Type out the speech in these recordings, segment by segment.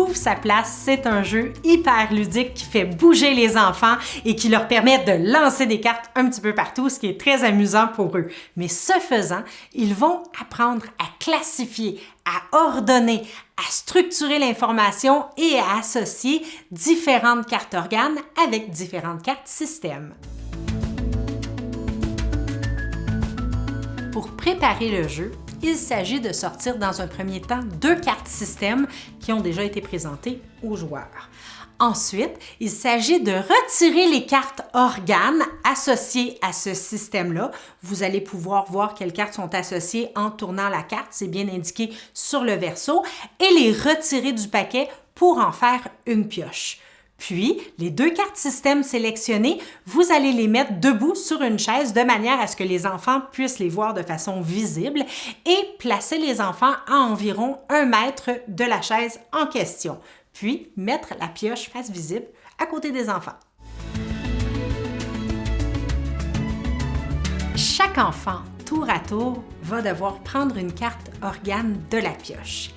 trouve sa place. C'est un jeu hyper ludique qui fait bouger les enfants et qui leur permet de lancer des cartes un petit peu partout, ce qui est très amusant pour eux. Mais ce faisant, ils vont apprendre à classifier, à ordonner, à structurer l'information et à associer différentes cartes organes avec différentes cartes systèmes. Pour préparer le jeu, il s'agit de sortir dans un premier temps 2 cartes système qui ont déjà été présentées aux joueurs. Ensuite, il s'agit de retirer les cartes organes associées à ce système-là. Vous allez pouvoir voir quelles cartes sont associées en tournant la carte, c'est bien indiqué sur le verso, et les retirer du paquet pour en faire une pioche. Puis, les 2 cartes système sélectionnées, vous allez les mettre debout sur une chaise de manière à ce que les enfants puissent les voir de façon visible et placer les enfants à environ 1 mètre de la chaise en question. Puis, mettre la pioche face visible à côté des enfants. Chaque enfant, tour à tour, va devoir prendre une carte organe de la pioche.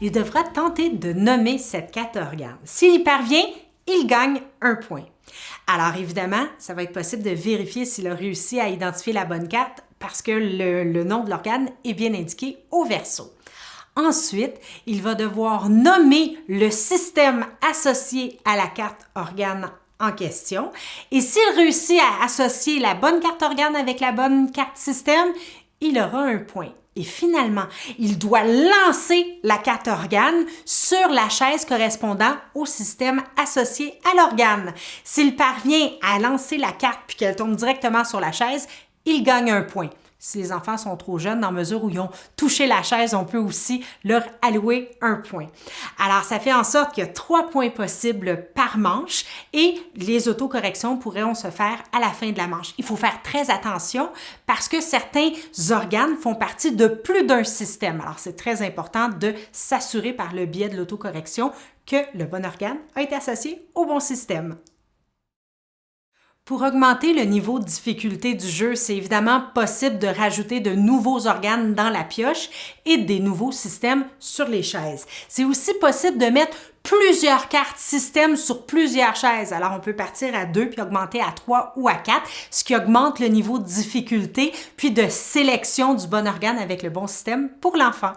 Il devra tenter de nommer cette carte organe. S'il y parvient, il gagne 1 point. Alors évidemment, ça va être possible de vérifier s'il a réussi à identifier la bonne carte parce que le nom de l'organe est bien indiqué au verso. Ensuite, il va devoir nommer le système associé à la carte organe en question. Et s'il réussit à associer la bonne carte organe avec la bonne carte système, il aura 1 point. Et finalement, il doit lancer la carte organe sur la chaise correspondant au système associé à l'organe. S'il parvient à lancer la carte puis qu'elle tombe directement sur la chaise, il gagne 1 point. Si les enfants sont trop jeunes, dans mesure où ils ont touché la chaise, on peut aussi leur allouer 1 point. Alors, ça fait en sorte qu'il y a 3 points possibles par manche et les autocorrections pourront se faire à la fin de la manche. Il faut faire très attention parce que certains organes font partie de plus d'un système. Alors, c'est très important de s'assurer par le biais de l'autocorrection que le bon organe a été associé au bon système. Pour augmenter le niveau de difficulté du jeu, c'est évidemment possible de rajouter de nouveaux organes dans la pioche et des nouveaux systèmes sur les chaises. C'est aussi possible de mettre plusieurs cartes système sur plusieurs chaises. Alors, on peut partir à 2 puis augmenter à 3 ou à 4, ce qui augmente le niveau de difficulté puis de sélection du bon organe avec le bon système pour l'enfant.